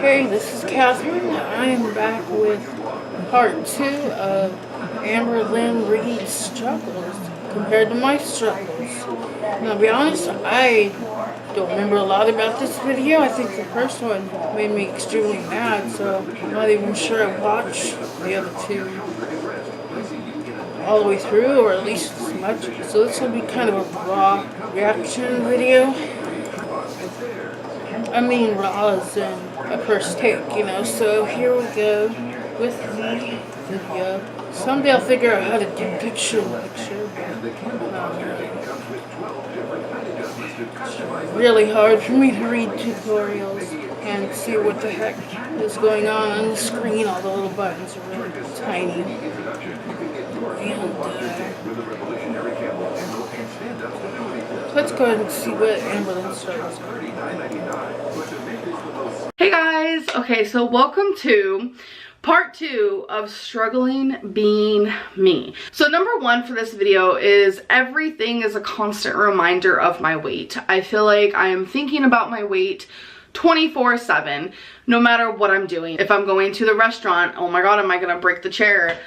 Hey, this is Catherine. I am back with part 2 of AmberLynn Reid's struggles compared to my struggles. Now, to be honest, I don't remember a lot about this video. I think the first one made me extremely mad, so I'm not even sure I watched the other two all the way through, or at least as much. So this will be kind of a raw reaction video. I mean raw as in a first take, you know. So here we go with the video. Someday I'll figure out how to do picture-in-picture. It's really hard for me to read tutorials and see what the heck is going on the screen. All the little buttons are really tiny. And let's go ahead and see what AmberLynn struggles with. Hey guys, okay, so welcome to part 2 of struggling being me. So number 1 for this video is everything is a constant reminder of my weight. I feel like I am thinking about my weight 24/7, no matter what I'm doing. If I'm going to the restaurant, oh my god, am I gonna break the chair?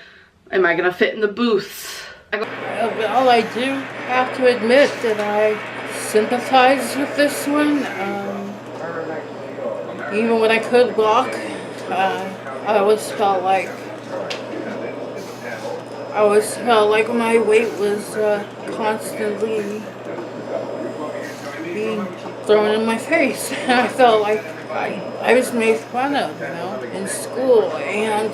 Am I gonna fit in the booths? Well, I do have to admit that I sympathize with this one. Even when I could walk, I always felt like my weight was constantly being thrown in my face. I felt like I was made fun of, you know, in school and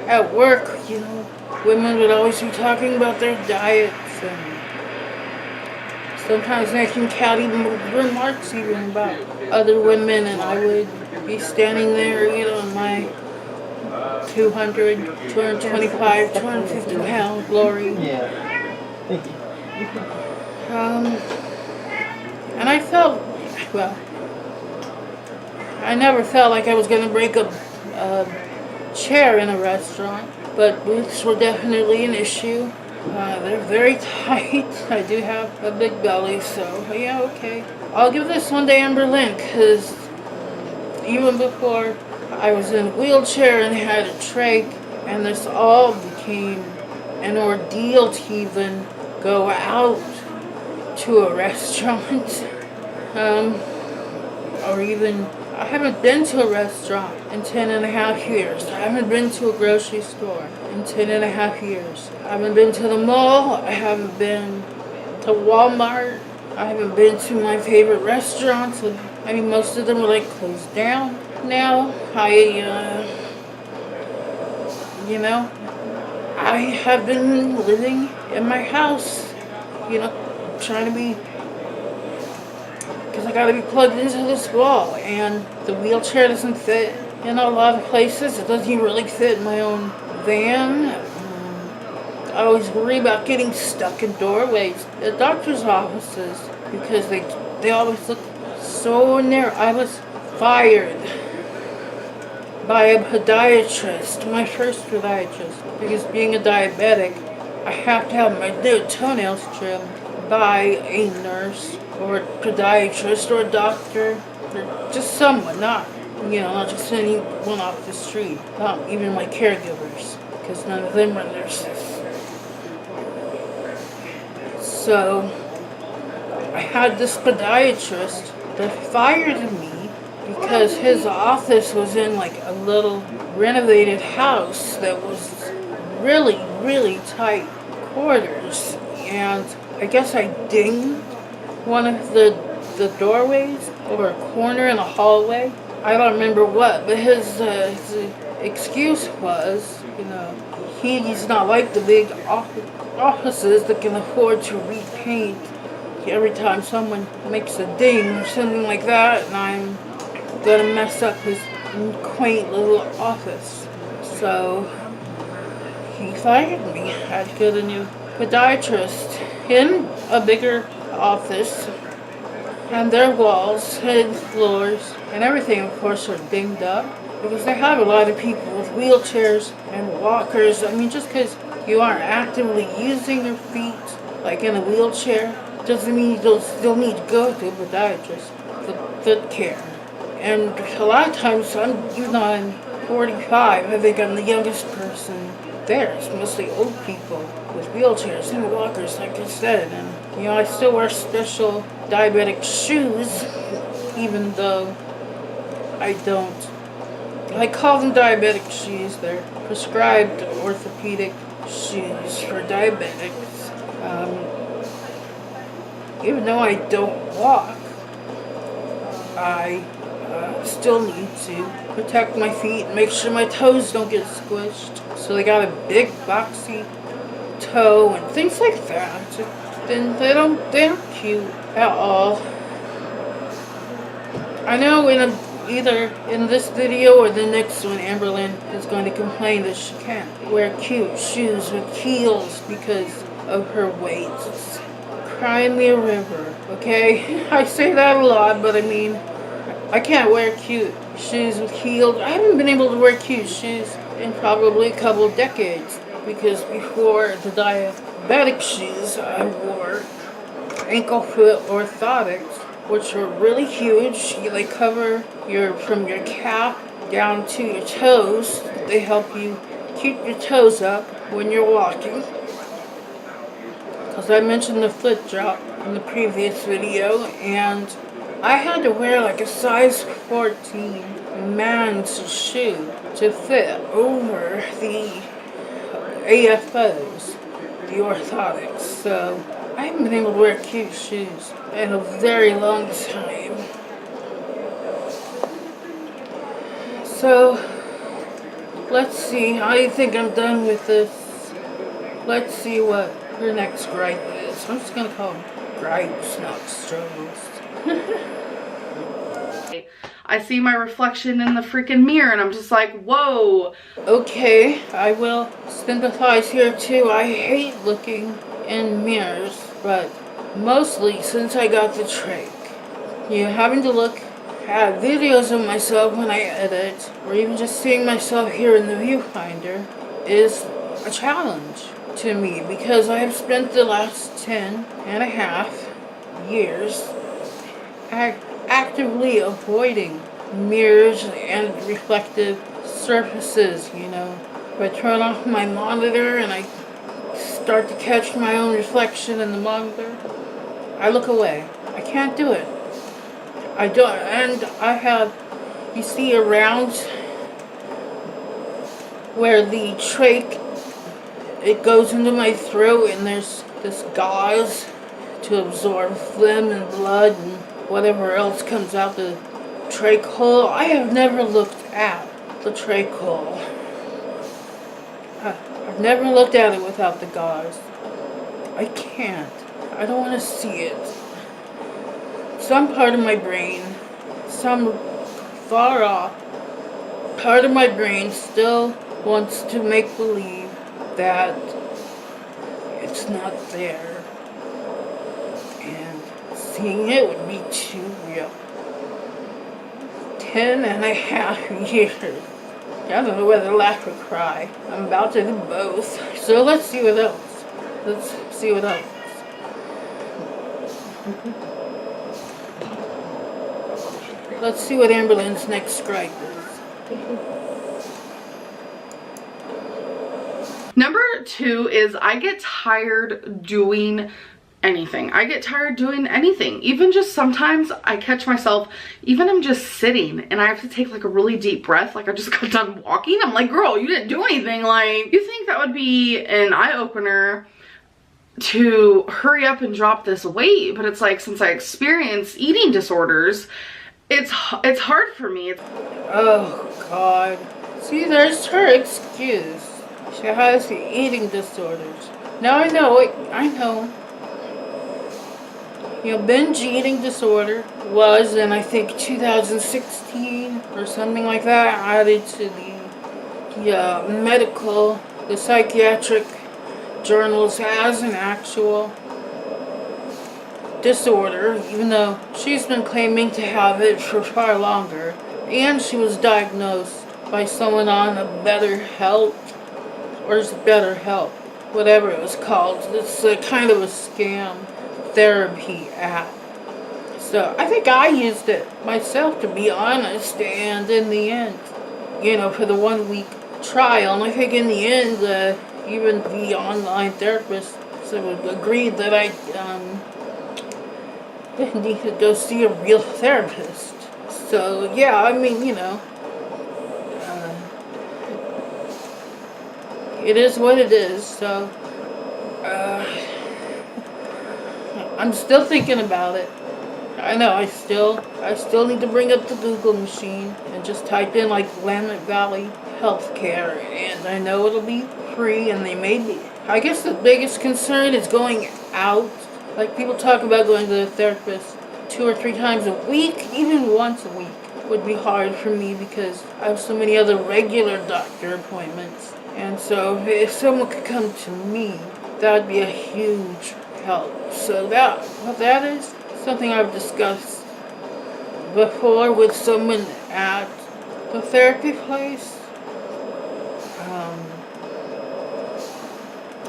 at work. You know, women would always be talking about their diets and sometimes making catty remarks even about other women, and I would be standing there, you know, in my 200, 225, 250 pound glory. And I felt, well, I never felt like I was going to break a chair in a restaurant, but booths were definitely an issue. They're very tight. I do have a big belly, so yeah, okay. I'll give this one to AmberLynn, because even before I was in a wheelchair and had a trach, and this all became an ordeal to even go out to a restaurant. Or even, I haven't been to a restaurant in 10.5 years. I haven't been to a grocery store in 10.5 years. I haven't been to the mall. I haven't been to Walmart. I haven't been to my favorite restaurants. I mean, most of them are like closed down now. You know, I have been living in my house, you know, trying to be, because I gotta be plugged into this wall, and the wheelchair doesn't fit in a lot of places. It doesn't even really fit in my own van. I always worry about getting stuck in doorways at doctor's offices because they always look so narrow. I was fired by a podiatrist, my first podiatrist, because being a diabetic, I have to have my toenails trimmed by a nurse or a podiatrist or a doctor, or just someone, not just anyone off the street, not even my caregivers, because none of them are nurses. So I had this podiatrist that fired me because his office was in like a little renovated house that was really, really tight quarters, and I guess I dinged one of the doorways or a corner in a hallway. I don't remember what, but his excuse was, you know, he's not like the big offices that can afford to repaint every time someone makes a ding or something like that, and I'm gonna mess up his quaint little office. So he fired me. I had to get a new podiatrist in a bigger office, and their walls and floors and everything, of course, are dinged up because they have a lot of people with wheelchairs and walkers. I mean, just because you aren't actively using your feet, like in a wheelchair, doesn't mean you don't still need to go to a podiatrist for foot care. And a lot of times, even though I'm 45, I think I'm the youngest person there. It's mostly old people with wheelchairs and walkers, like I said. And, you know, I still wear special diabetic shoes, even though I don't. I call them diabetic shoes. They're prescribed orthopedic shoes for diabetics. Even though I don't walk, I still need to protect my feet and make sure my toes don't get squished. So they got a big boxy toe and things like that. Then they're cute at all. I know either in this video or the next one, AmberLynn is going to complain that she can't wear cute shoes with heels because of her weight. It's crying me a river, okay? I say that a lot, but I mean, I can't wear cute shoes with heels. I haven't been able to wear cute shoes in probably a couple of decades, because before the diabetic shoes, I wore ankle foot orthotics, which were really huge. They cover from your calf down to your toes. They help you keep your toes up when you're walking. Because I mentioned the foot drop in the previous video, and I had to wear like a size 14 man's shoe to fit over the AFOs, the orthotics. So I haven't been able to wear cute shoes in a very long time. So let's see. I think I'm done with this. Let's see what her next gripe is. I'm just gonna call them gripes, not struggles. I see my reflection in the freaking mirror and I'm just like, whoa. Okay, I will sympathize here too. I hate looking in mirrors, but mostly since I got the trach. You know, having to look at videos of myself when I edit, or even just seeing myself here in the viewfinder, is a challenge to me, because I have spent the last 10.5 years actively avoiding mirrors and reflective surfaces. You know, if I turn off my monitor and I start to catch my own reflection in the monitor, I look away. I can't do it. I don't, and I have, you see around where the trach, it goes into my throat, and there's this gauze to absorb phlegm and blood and whatever else comes out the trach hole. I have never looked at the trach hole. I've never looked at it without the gauze. I can't. I don't want to see it. Some part of my brain, some far off part of my brain still wants to make believe that it's not there. And seeing it would be too real. 10.5 years. I don't know whether to laugh or cry. I'm about to do both. So let's see what else. Let's see what else. Let's see what AmberLynn's next gripe is. Number 2 is I get tired doing anything. I get tired doing anything. Even just sometimes I catch myself, even I'm just sitting and I have to take like a really deep breath, like I just got done walking. I'm like, girl, you didn't do anything. Like, you think that would be an eye-opener to hurry up and drop this weight, but it's like, since I experience eating disorders, it's hard for me. Oh God. See, there's her excuse. She has the eating disorders. Now I know it. I know. You know, binge eating disorder was in, I think, 2016 or something like that, added to the psychiatric journals as an actual disorder, even though she's been claiming to have it for far longer. And she was diagnosed by someone on a BetterHelp, or is it BetterHelp, whatever it was called. It's a kind of a scam therapy app. So I think I used it myself, to be honest, and in the end, you know, for the 1 week trial, and I think in the end, even the online therapist agreed that I need to go see a real therapist. So yeah, I mean, you know, it is what it is. So I'm still thinking about it. I know I still need to bring up the Google machine and just type in like Willamette Valley Healthcare, and I know it'll be free, and they may be. I guess the biggest concern is going out. Like, people talk about going to the therapist 2 or 3 times a week, even once a week would be hard for me because I have so many other regular doctor appointments. And so if someone could come to me, that would be a huge help. So that is something I've discussed before with someone at the therapy place.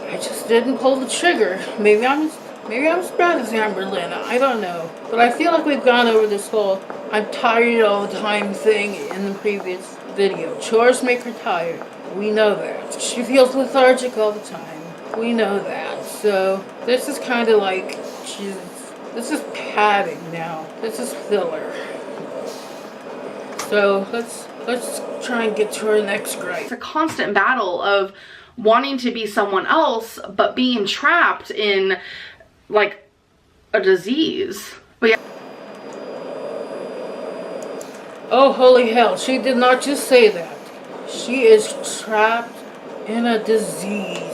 I just didn't pull the trigger. Maybe I'm as bad as AmberLynn. I don't know. But I feel like we've gone over this whole I'm tired all the time thing in the previous video. Chores make her tired. We know that. She feels lethargic all the time. We know that. So this is kind of like this is padding now. This is filler. So let's try and get to our next gripe. It's a constant battle of wanting to be someone else, but being trapped in like a disease. But yeah. Oh, holy hell. She did not just say that. She is trapped in a disease.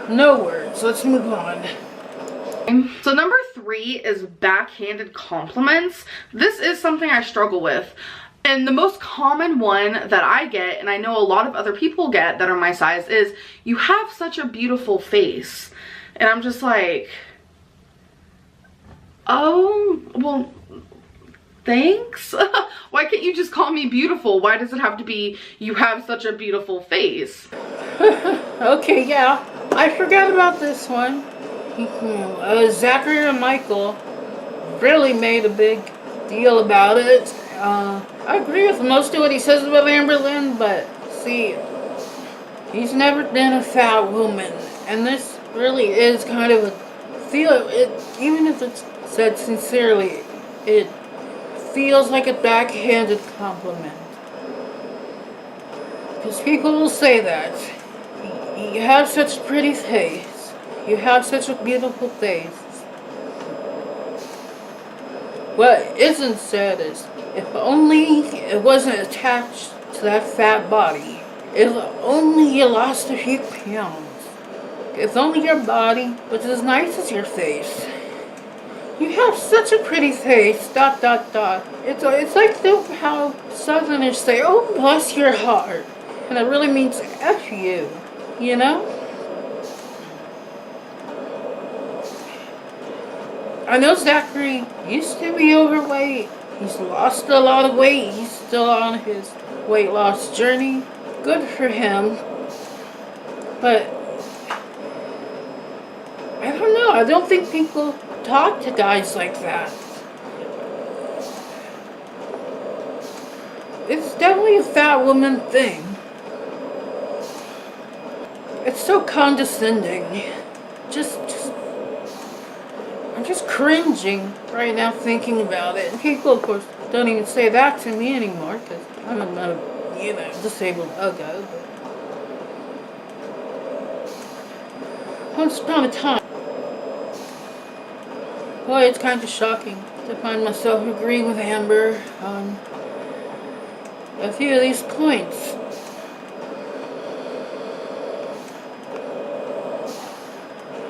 No words. Let's move on. So number 3 is backhanded compliments. This is something I struggle with. And the most common one that I get, and I know a lot of other people get that are my size, is you have such a beautiful face. And I'm just like, oh, well, thanks. Why can't you just call me beautiful? Why does it have to be you have such a beautiful face? Okay, yeah. I forgot about this one. Zachary and Michael really made a big deal about it. I agree with most of what he says about AmberLynn, but see, he's never been a fat woman, and this really is kind of even if it's said sincerely, it feels like a backhanded compliment. Because people will say that. You have such a pretty face. You have such a beautiful face. What isn't said is, if only it wasn't attached to that fat body. If only you lost a few pounds. If only your body was as nice as your face. You have such a pretty face, ... It's like how Southerners say, oh, bless your heart. And it really means F you, you know? I know Zachary used to be overweight. He's lost a lot of weight. He's still on his weight loss journey. Good for him. But I don't know. I don't think people talk to guys like that. It's definitely a fat woman thing. It's so condescending. I'm just cringing right now thinking about it. And people, of course, don't even say that to me anymore because I'm a disabled uggo. Once upon a time, boy, it's kind of shocking to find myself agreeing with Amber on a few of these points.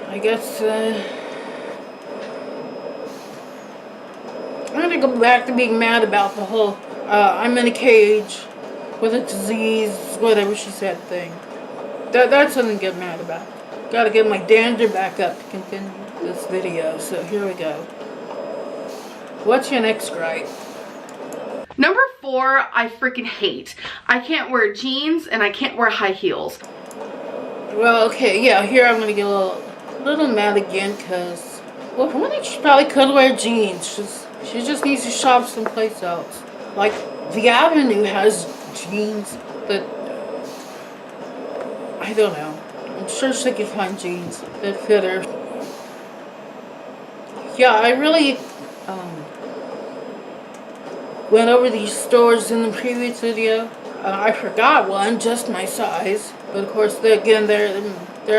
I guess I'm gonna go back to being mad about the whole I'm in a cage with a disease, whatever she said thing. That's something to get mad about. Gotta get my dander back up to continue this video, so here we go. What's your next gripe? Number 4, I freaking hate. I can't wear jeans and I can't wear high heels. Well, okay, yeah, here I'm gonna get a little mad again because, well, for one thing, she probably could wear jeans. She just needs to shop someplace else. Like, the Avenue has jeans that, I don't know. I'm sure she could find jeans that fit her. Yeah, I really went over these stores in the previous video. I forgot one, just my size. But of course, again, they're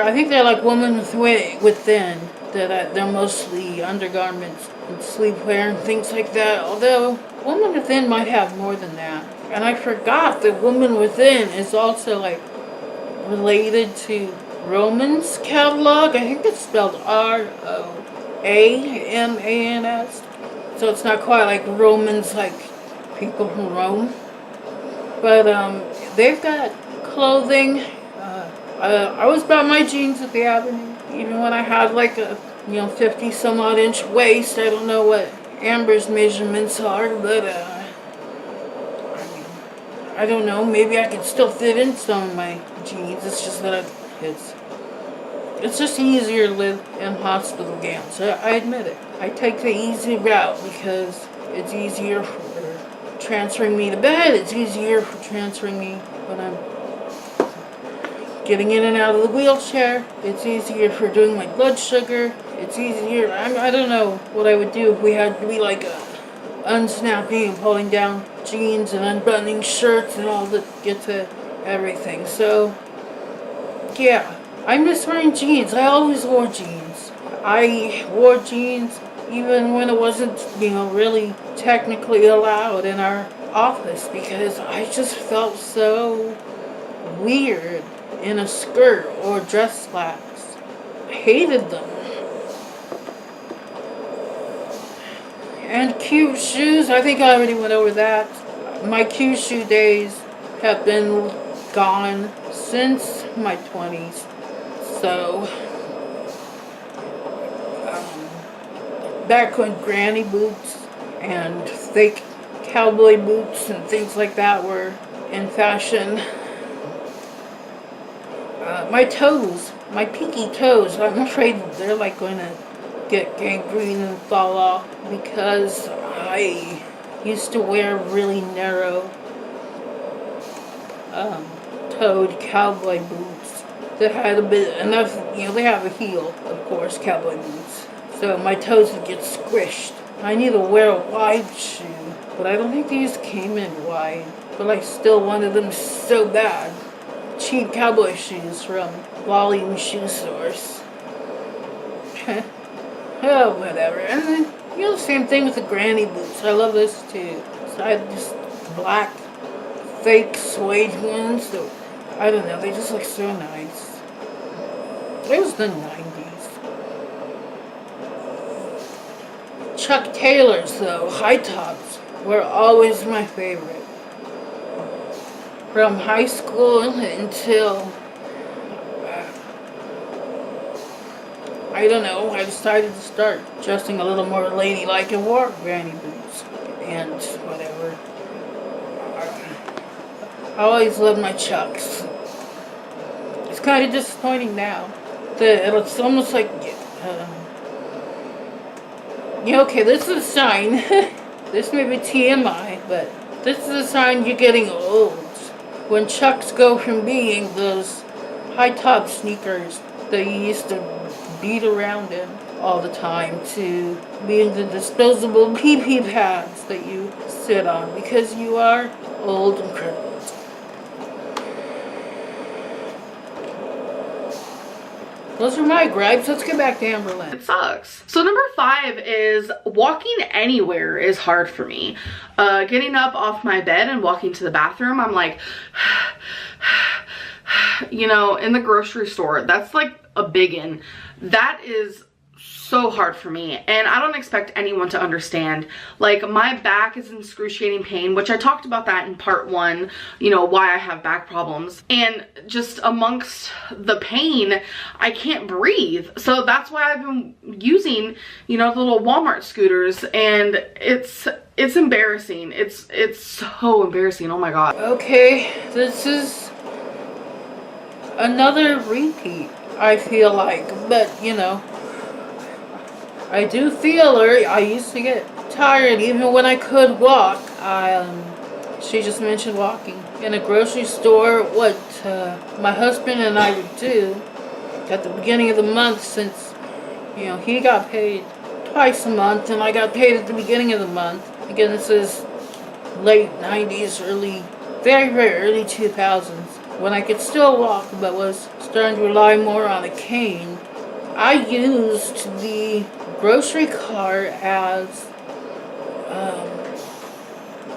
I think they're like women within. They're mostly undergarments and sleepwear and things like that. Although woman within might have more than that. And I forgot that woman within is also like related to Roman's catalog. I think it's spelled ROAMANS. So it's not quite like Romans, like people from Rome. But they've got clothing. I always bought my jeans at the Avenue, even when I had like a 50 some odd inch waist. I don't know what Amber's measurements are, but I don't know. Maybe I could still fit in some of my jeans. It's just that it's just easier to live in hospital gowns. I admit it. I take the easy route because it's easier for transferring me to bed. It's easier for transferring me when I'm getting in and out of the wheelchair. It's easier for doing my blood sugar. It's easier. I don't know what I would do if we had to be like unsnapping and pulling down jeans and unbuttoning shirts and all that get to everything. So, yeah. I miss wearing jeans. I always wore jeans. I wore jeans even when it wasn't, really technically allowed in our office because I just felt so weird in a skirt or dress slacks. I hated them. And cute shoes, I think I already went over that. My cute shoe days have been gone since my 20s. So, back when granny boots and fake cowboy boots and things like that were in fashion, my toes, my pinky toes, I'm afraid they're like going to get gangrene and fall off because I used to wear really narrow toed cowboy boots that had a bit enough, they have a heel, of course, cowboy boots. So my toes would get squished. I need to wear a wide shoe, but I don't think these came in wide. But I still wanted them so bad. Cheap cowboy shoes from volume shoe stores. Oh, whatever. And then, the same thing with the granny boots. I love those too. So I had just black, fake suede ones. So, I don't know, they just look so nice. It was the 90s. Chuck Taylors, though, high tops, were always my favorite. From high school until, I don't know, I decided to start dressing a little more ladylike and wore granny boots and whatever. I always loved my Chucks. It's kind of disappointing now. It's almost like, okay, this is a sign. This may be TMI, but this is a sign you're getting old. When Chucks go from being those high-top sneakers that you used to beat around in all the time to being the disposable pee-pee pads that you sit on because you are old and crippled. Those are my gripes. Let's get back to AmberLynn. It sucks. So number 5 is walking anywhere is hard for me. Getting up off my bed and walking to the bathroom, I'm like, in the grocery store, that's like a biggin. That is so hard for me, and I don't expect anyone to understand. Like, my back is in excruciating pain, which I talked about that in part 1, why I have back problems, and just amongst the pain, I can't breathe. So that's why I've been using, the little Walmart scooters, and it's embarrassing. It's so embarrassing. Oh my god. Okay, this is another repeat, I feel like, but you know, I do feel her. I used to get tired even when I could walk. She just mentioned walking in a grocery store. What my husband and I would do at the beginning of the month, since you know he got paid twice a month and I got paid at the beginning of the month. Again, this is late 90s, very, very early 2000s, when I could still walk but was starting to rely more on a cane. I used the grocery cart as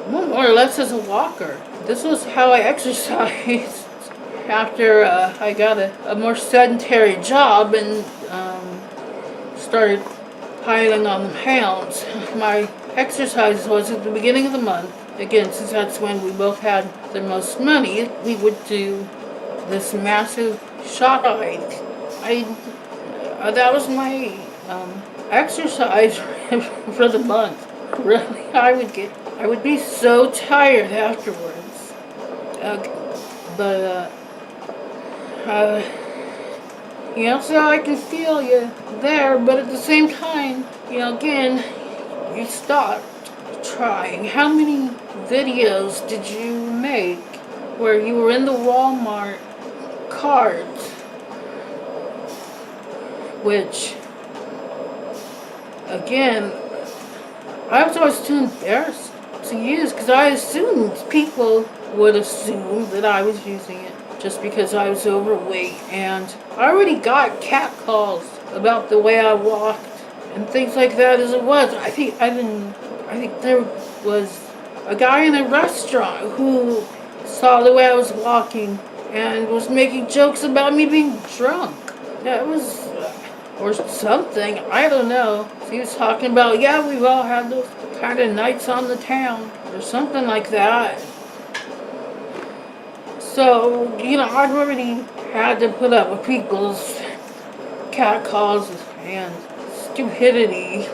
more or less as a walker. This was how I exercised after I got a more sedentary job and started piling on the pounds. My exercise was at the beginning of the month. Again, since that's when we both had the most money, we would do this massive shot hike. That was my exercise for the month. Really, I would be so tired afterwards. You know, so I can feel you there, but at the same time, you know, again, you stopped trying. How many videos did you make where you were in the Walmart cart, which, again, I was always too embarrassed to use because I assumed people would assume that I was using it just because I was overweight, and I already got catcalls about the way I walked and things like that as it was. I think there was a guy in a restaurant who saw the way I was walking and was making jokes about me being drunk. That was, or something, I don't know. He was talking about, yeah, we've all had those kind of nights on the town, or something like that. So, you know, I've already had to put up with people's catcalls and stupidity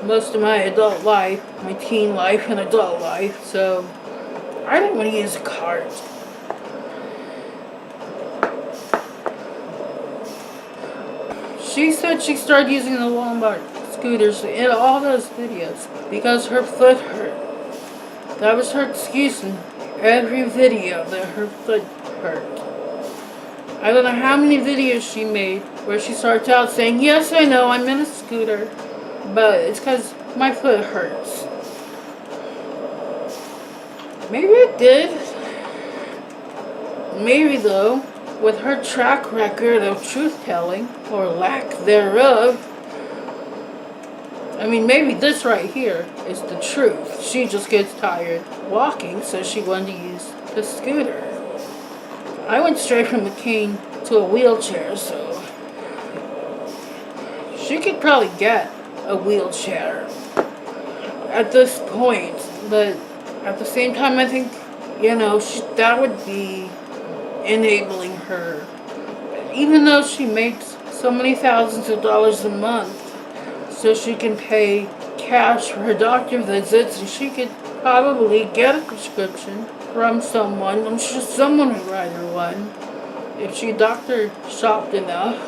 most of my adult life, my teen life and adult life, so I didn't want to use a cart. She said she started using the Walmart scooters in all those videos because her foot hurt. That was her excuse in every video, that her foot hurt. I don't know how many videos she made where she starts out saying, yes, I know, I'm in a scooter, but it's because my foot hurts. Maybe it did. Maybe, though, with her track record of truth-telling, or lack thereof, I mean, maybe this right here is the truth. She just gets tired walking, so she wanted to use the scooter. I went straight from the cane to a wheelchair, so she could probably get a wheelchair at this point, but at the same time, I think, you know, that would be enabling her. Even though she makes so many thousands of dollars a month, so she can pay cash for her doctor visits, and she could probably get a prescription from someone. I'm sure someone would write her one if she doctor shopped enough.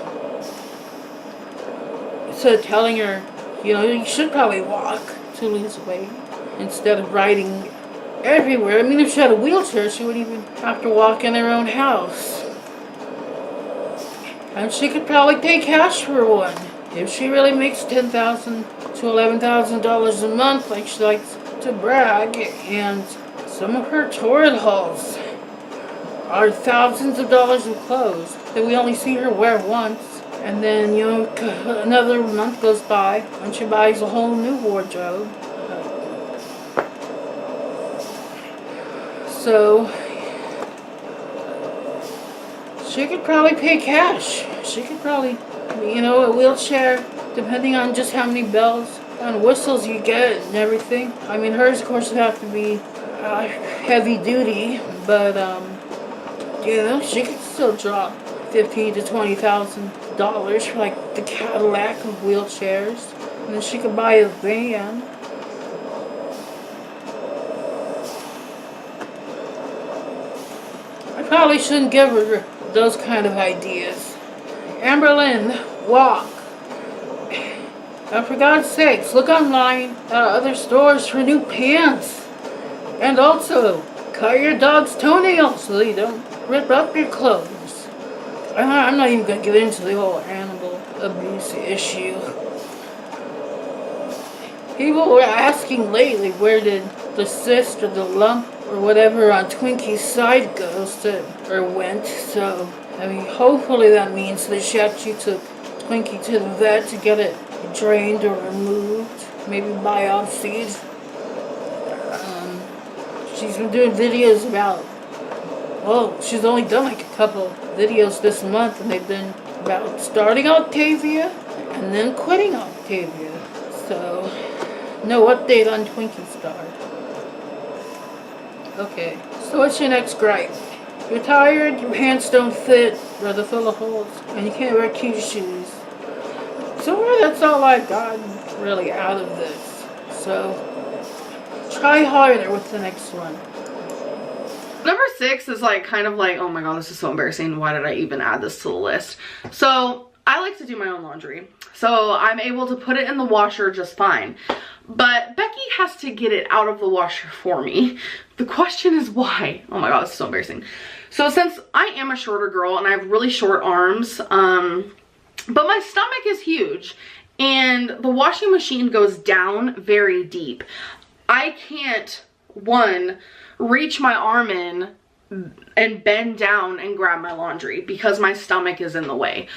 So telling her, you know, you should probably walk to lose weight instead of riding everywhere. I mean, if she had a wheelchair, she wouldn't even have to walk in her own house. And she could probably pay cash for one. If she really makes $10,000 to $11,000 a month, like she likes to brag, and some of her torrid hauls are thousands of dollars of clothes that we only see her wear once, and then, you know, another month goes by and she buys a whole new wardrobe. So she could probably pay cash. She could probably, you know, a wheelchair, depending on just how many bells and whistles you get and everything. I mean, hers, of course, would have to be heavy duty, but, you know, she could still drop $15,000 to $20,000 for, like, the Cadillac of wheelchairs. And then she could buy a van. probably shouldn't give her those kind of ideas. AmberLynn, walk. And for God's sakes, look online at other stores for new pants. And also, cut your dog's toenails so they don't rip up your clothes. I'm not even going to get into the whole animal abuse issue. People were asking lately where did the cyst or the lump or whatever on Twinkie's side goes or went. So, I mean, hopefully that means that she actually took Twinkie to the vet to get it drained or removed, maybe biopsied. She's been doing videos about, well, she's only done like a couple videos this month, and they've been about starting Octavia and then quitting Octavia. So, no update on Twinkie Star. Okay, so what's your next gripe? You're tired, your pants don't fit, or they're full of holes, and you can't wear cute shoes. So that's all I got really out of this. So try harder with the next one. Number 6 is like kind of like, oh my god, this is so embarrassing. Why did I even add this to the list? So I like to do my own laundry. So I'm able to put it in the washer just fine. But Becky has to get it out of the washer for me. The question is why? Oh my god, this is so embarrassing. So since I am a shorter girl and I have really short arms, but my stomach is huge and the washing machine goes down very deep. I can't, one, reach my arm in and bend down and grab my laundry because my stomach is in the way.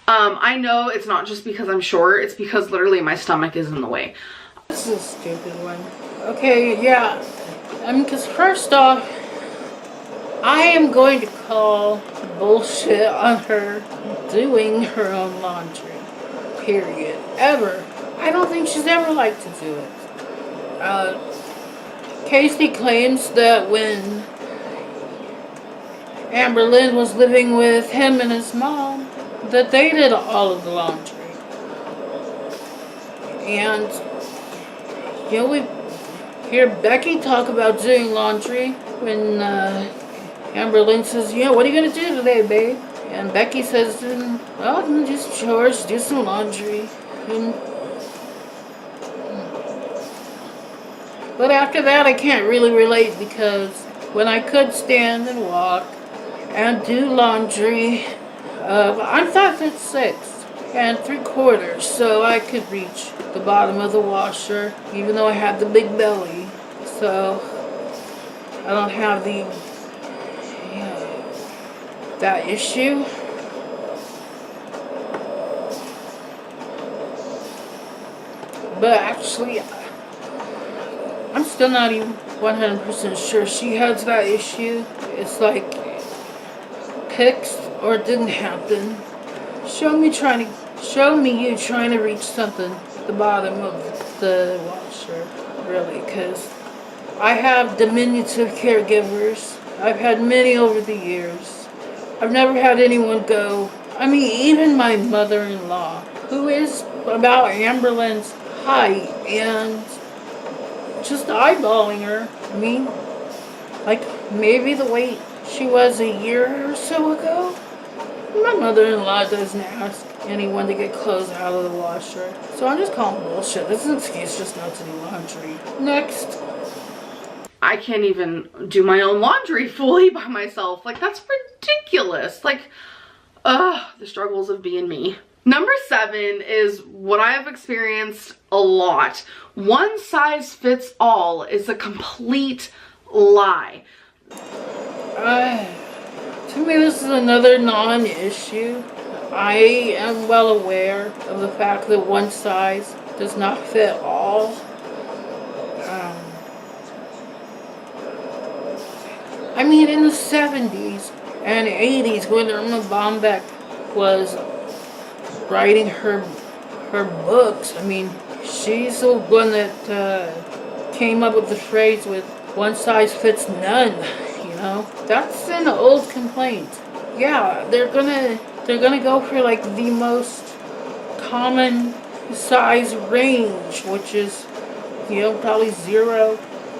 I know it's not just because I'm short, it's because literally my stomach is in the way. This is a stupid one. Okay, yeah. Because first off, I am going to call bullshit on her doing her own laundry. Period. Ever. I don't think she's ever liked to do it. Casey claims that when AmberLynn was living with him and his mom, that they did all of the laundry. And, you know, we hear Becky talk about doing laundry when AmberLynn says, you know, what are you going to do today, babe? And Becky says, well, just chores, do some laundry. But after that, I can't really relate because when I could stand and walk and do laundry, I'm 5'6" and 3/4, so I could reach the bottom of the washer, even though I had the big belly. So I don't have that issue. But actually, I'm still not even 100% sure she has that issue. It's like pics or it didn't happen. Show me you trying to reach something at the bottom of the washer, really, because I have diminutive caregivers. I've had many over the years. I've never had anyone go, I mean, even my mother-in-law, who is about AmberLynn's height, and just eyeballing her. I mean, like maybe the weight she was a year or so ago. My mother-in-law doesn't ask anyone to get clothes out of the washer. So I'm just calling bullshit. This is an excuse just not to do laundry. Next. I can't even do my own laundry fully by myself. Like, that's ridiculous. Like, the struggles of being me. Number 7 is what I have experienced a lot. One size fits all is a complete lie. To me, this is another non-issue. I am well aware of the fact that one size does not fit all. I mean, in the 70s and 80s, when Irma Bombeck was writing her books, I mean, she's the one that came up with the phrase with one size fits none, you know? That's an old complaint. Yeah, they're gonna go for like the most common size range, which is, you know, probably 0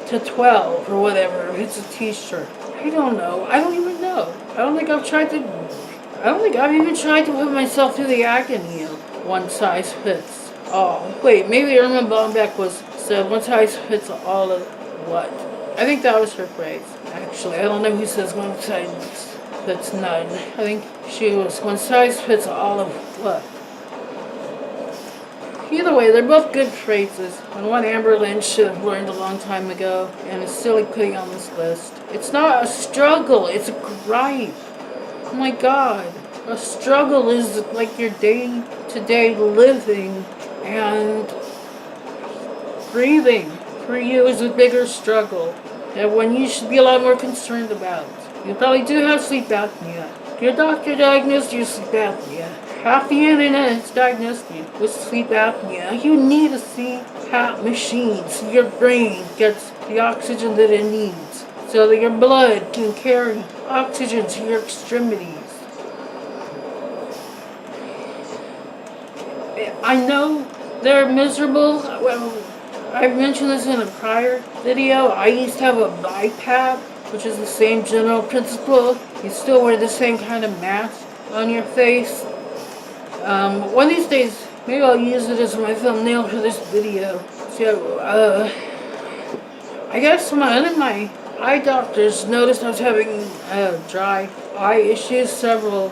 to 12 or whatever if it's a t-shirt. I don't know. I don't even know. I think I've even tried to put myself through the agony of one size fits all. Wait, maybe Irma Bombeck said one size fits all of what? I think that was her phrase, actually. I don't know who says one size fits none. I think she was one size fits all of what? Either way, they're both good phrases, and one AmberLynn should have learned a long time ago, and is silly putting on this list. It's not a struggle, it's a gripe. Oh my god. A struggle is like your day-to-day living, and breathing for you is a bigger struggle, and one you should be a lot more concerned about. You probably do have sleep apnea. Your doctor diagnosed you with sleep apnea. Half the internet has diagnosed you with sleep apnea. You need a CPAP machine so your brain gets the oxygen that it needs, so that your blood can carry oxygen to your extremities. I know they're miserable. Well, I mentioned this in a prior video. I used to have a BiPAP, which is the same general principle. You still wear the same kind of mask on your face. One of these days, maybe I'll use it as my thumbnail for this video. So, I guess one of my eye doctors noticed I was having dry eye issues several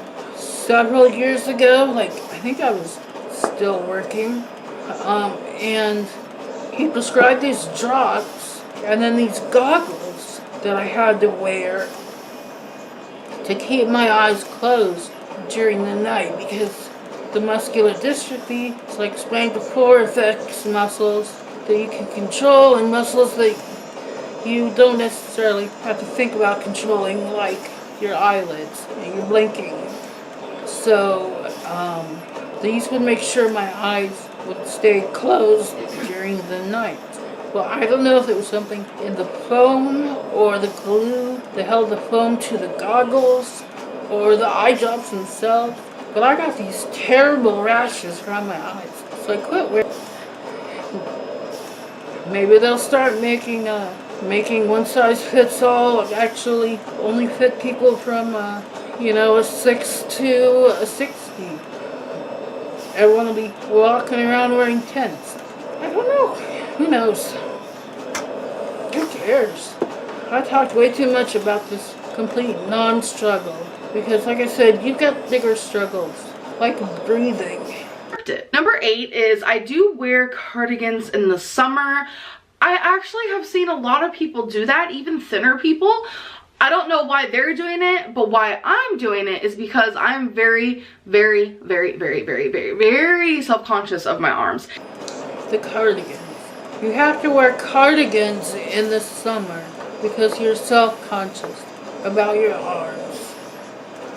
years ago. Like, I think I was still working. And he prescribed these drops and then these goggles that I had to wear to keep my eyes closed during the night, because the muscular dystrophy, as I explained before, affects muscles that you can control and muscles that you don't necessarily have to think about controlling, like your eyelids and your blinking. So these would make sure my eyes would stay closed during the night. Well, I don't know if it was something in the foam or the glue that held the foam to the goggles or the eye drops themselves, but I got these terrible rashes around my eyes, so I quit wearing. Maybe they'll start making one size fits all actually only fit people from a 6 to a 60. Everyone will be walking around wearing tents. I don't know. Who knows? Who cares? I talked way too much about this complete non-struggle, because like I said, you've got bigger struggles, like breathing. Number 8 is I do wear cardigans in the summer. I actually have seen a lot of people do that, even thinner people. I don't know why they're doing it, but why I'm doing it is because I'm very, very, very, very, very, very, very self-conscious of my arms. The cardigans. You have to wear cardigans in the summer because you're self-conscious about your arms.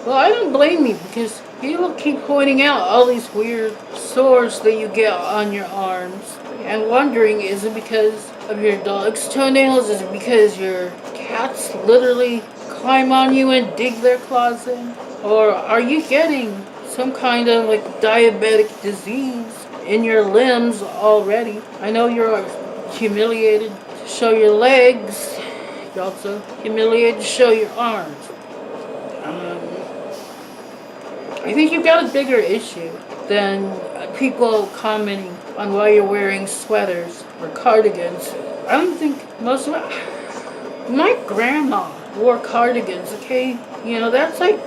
Well, I don't blame you, because people keep pointing out all these weird sores that you get on your arms and wondering, is it because of your dog's toenails? Is it because your cats literally climb on you and dig their claws in? Or are you getting some kind of like diabetic disease in your limbs already? I know you're humiliated to show your legs. You're also humiliated to show your arms. I think you've got a bigger issue than people commenting on why you're wearing sweaters or cardigans. I don't think most of my grandma wore cardigans, okay? You know, that's like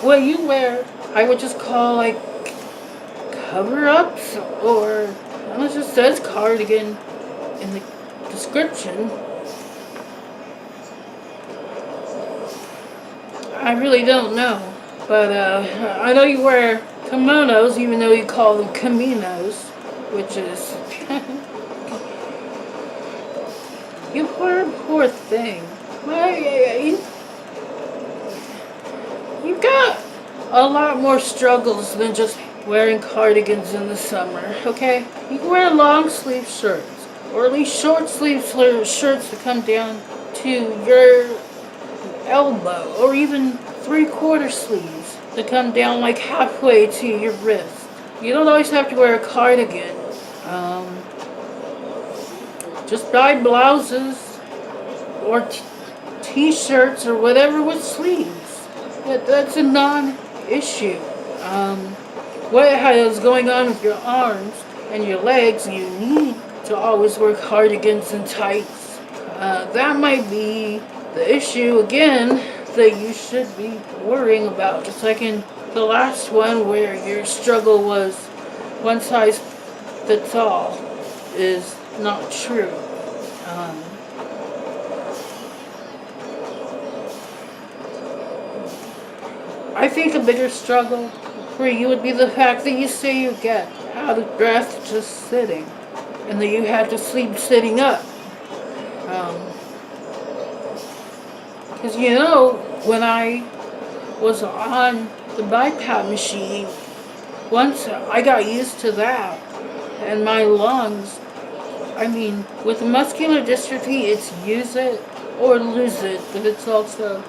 what you wear. I would just call like cover-ups, or unless it says cardigan in the description. I really don't know, but I know you wear kimonos, even though you call them caminos, which is you poor thing. You've got a lot more struggles than just wearing cardigans in the summer, okay? You can wear long sleeve shirts, or at least short sleeve shirts that come down to your elbow, or even 3/4 sleeves that come down like halfway to your wrist. You don't always have to wear a cardigan. Just buy blouses or t-shirts or whatever with sleeves. That's a non-issue. What is going on with your arms and your legs, you need to always work cardigans and tights. That might be the issue again that you should be worrying about. Just like in the last one where your struggle was one size fits all is not true. I think a bigger struggle for you would be the fact that you say you get out of breath just sitting, and that you had to sleep sitting up. Because you know, when I was on the BiPAP machine, once I got used to that, and my lungs, I mean, with muscular dystrophy, it's use it or lose it, but it's also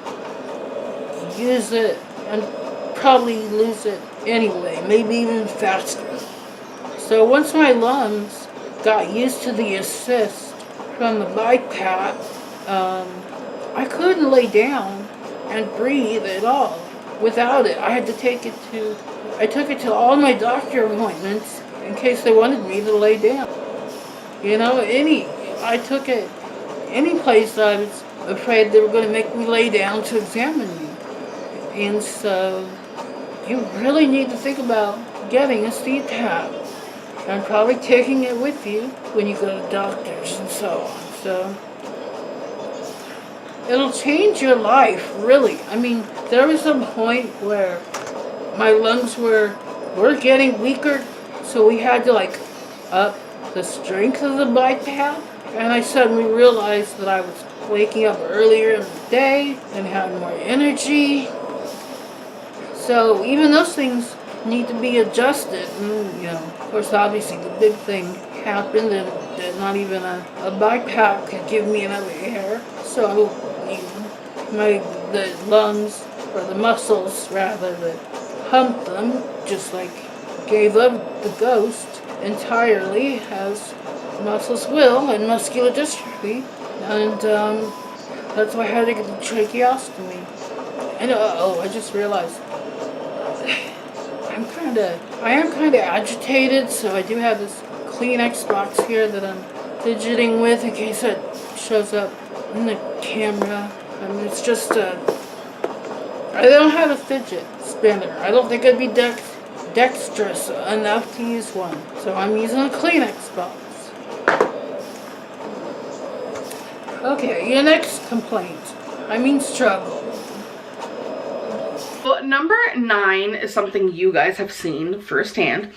use it and probably lose it anyway, maybe even faster. So once my lungs got used to the assist from the BiPAP, I couldn't lay down and breathe at all without it. I took it to all my doctor appointments in case they wanted me to lay down. You know, I took it any place I was afraid they were going to make me lay down to examine me. And so you really need to think about getting a CPAP and probably taking it with you when you go to doctors and so on. So it'll change your life, really. I mean, there was some point where my lungs were getting weaker, so we had to like up the strength of the BiPAP, and I suddenly realized that I was waking up earlier in the day and had more energy. So even those things need to be adjusted. And, you know, of course, obviously the big thing happened that not even a BiPAP could give me enough air. So the lungs, or the muscles rather, that pumped them, just like gave up the ghost entirely, as muscles will, and muscular dystrophy. And that's why I had to get the tracheostomy. And I just realized I am kind of agitated, so I do have this Kleenex box here that I'm fidgeting with in case it shows up in the camera. I mean, it's just I don't have a fidget spinner. I don't think I'd be dexterous enough to use one, so I'm using a Kleenex box. Okay, your next complaint. I mean struggle. Well, number 9 is something you guys have seen firsthand,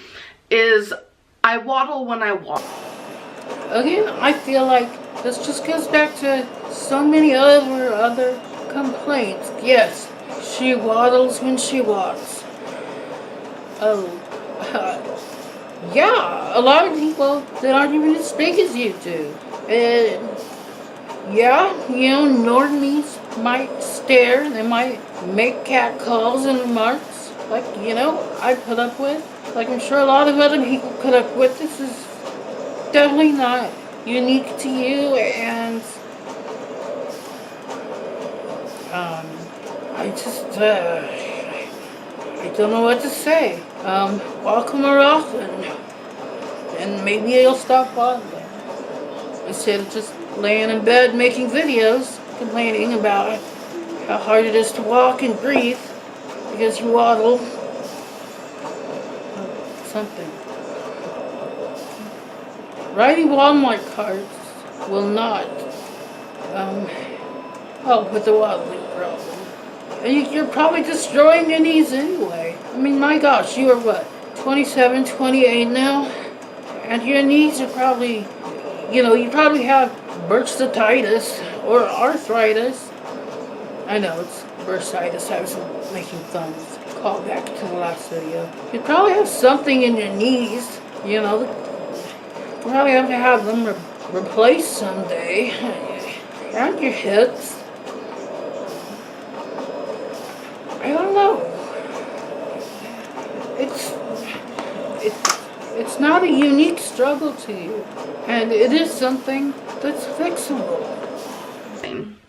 is I waddle when I walk. Again, I feel like this just goes back to so many other complaints. Yes, she waddles when she walks. Yeah, a lot of people that aren't even as big as you do. And yeah, you know, normies might stare, they might make cat calls and remarks, like, you know, I put up with. Like I'm sure a lot of other people put up with. This is definitely not unique to you, and I don't know what to say. Welcome her often, and maybe you'll stop waddling instead of just laying in bed making videos complaining about how hard it is to walk and breathe because you waddle. Something. Riding Walmart carts will not help with the waddling problem. And you're probably destroying your knees anyway. I mean, my gosh, you are what, 27, 28 now? And your knees are probably, you know, you probably have bursitis or arthritis. I know, it's bursitis. I was making fun. Call back to the last video. You probably have something in your knees, you know. You probably have to have them replaced someday. And your hips. I don't know. It's not a unique struggle to you, and it is something that's fixable.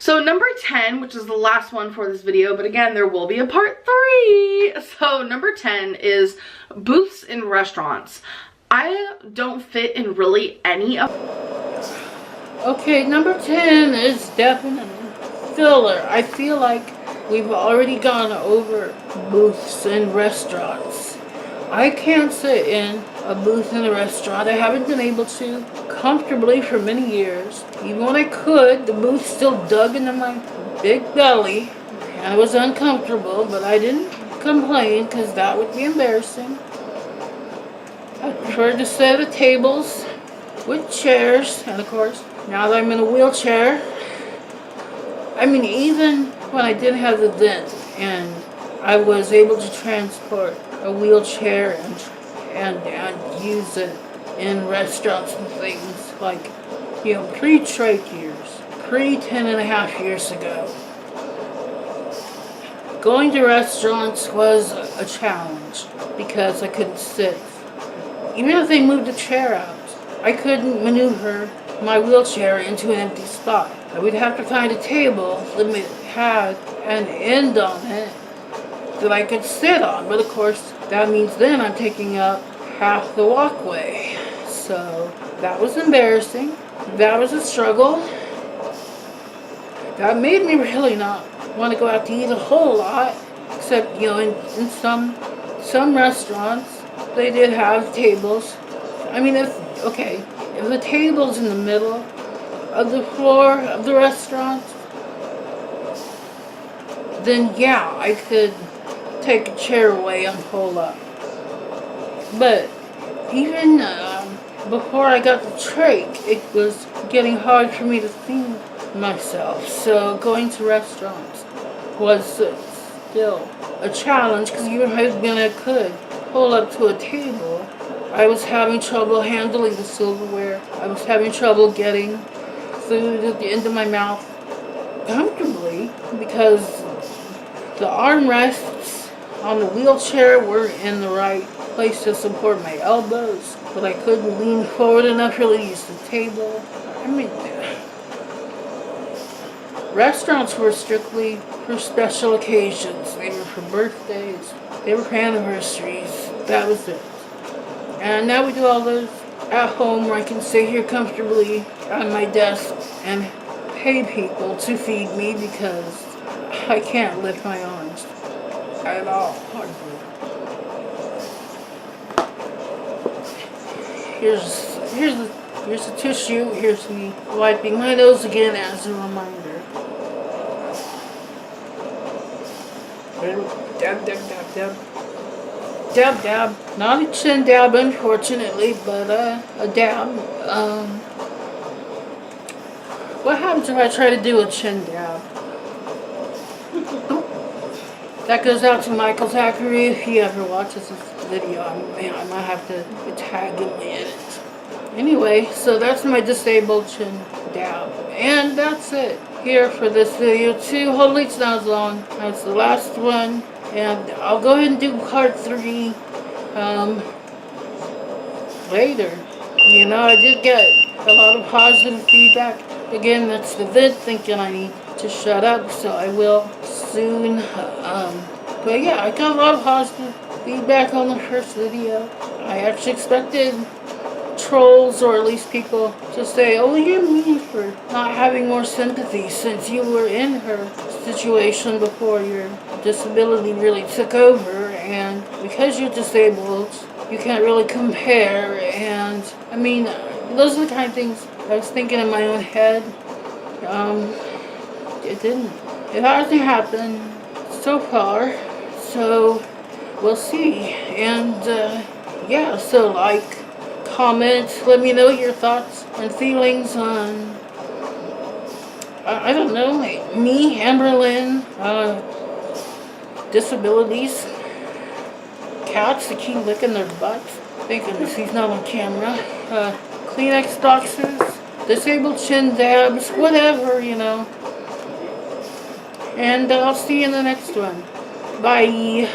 So number 10, which is the last one for this video, but again, there will be a part 3. So number 10 is booths in restaurants. I don't fit in really any of... Okay, number 10 is definitely filler. I feel like we've already gone over booths in restaurants. I can't sit in a booth in a restaurant. I haven't been able to comfortably for many years. Even when I could, the booth still dug into my big belly. And it was uncomfortable, but I didn't complain because that would be embarrassing. I preferred to sit at tables with chairs, and of course, now that I'm in a wheelchair, I mean, even when I didn't have the vent and I was able to transport a wheelchair and use it in restaurants and things, like, you know, pre-trach years, pre-10.5 years ago. Going to restaurants was a challenge because I couldn't sit. Even if they moved the chair out, I couldn't maneuver my wheelchair into an empty spot. I would have to find a table that had an end on it that I could sit on. But of course, that means then I'm taking up half the walkway. So that was embarrassing. That was a struggle. That made me really not want to go out to eat a whole lot. Except, you know, in some restaurants, they did have tables. I mean, if the table's in the middle of the floor of the restaurant, then yeah, I could take a chair away and pull up. But even before I got the trach, it was getting hard for me to feed myself. So going to restaurants was still a challenge, because even when I could pull up to a table, I was having trouble handling the silverware. I was having trouble getting food at the end of my mouth comfortably because the armrests on the wheelchair were in the right place to support my elbows, but I couldn't lean forward enough to really use the table. I mean, restaurants were strictly for special occasions. They were for birthdays. They were for anniversaries. That was it. And now we do all those at home where I can sit here comfortably on my desk and pay people to feed me because I can't lift my arms at all. Here's the tissue. Here's me wiping my nose again as a reminder. Dab, dab, dab, dab. Dab, dab. Not a chin dab, unfortunately, but a dab. What happens if I try to do a chin dab? That goes out to Michael Zachary if he ever watches this video. I might have to tag him in it. Anyway, so that's my disabled chin dab. And that's it here for this video too. Hopefully it's not as long. That's the last one. And I'll go ahead and do part 3 later. You know, I did get a lot of positive feedback. Again, that's the vid thinking I need to shut up, so I will soon. But yeah, I got a lot of positive feedback on the first video. I actually expected trolls, or at least people, to say, oh, you're mean for not having more sympathy since you were in her situation before your disability really took over, and because you're disabled, you can't really compare. And I mean, those are the kind of things I was thinking in my own head. It didn't. It hasn't happened so far, so we'll see. And yeah, so like, comment, let me know your thoughts and feelings on, I don't know, me, AmberLynn, disabilities, cats that keep licking their butts, thinking he's not on camera, Kleenex boxes, disabled chin dabs, whatever, you know. And I'll see you in the next one. Bye.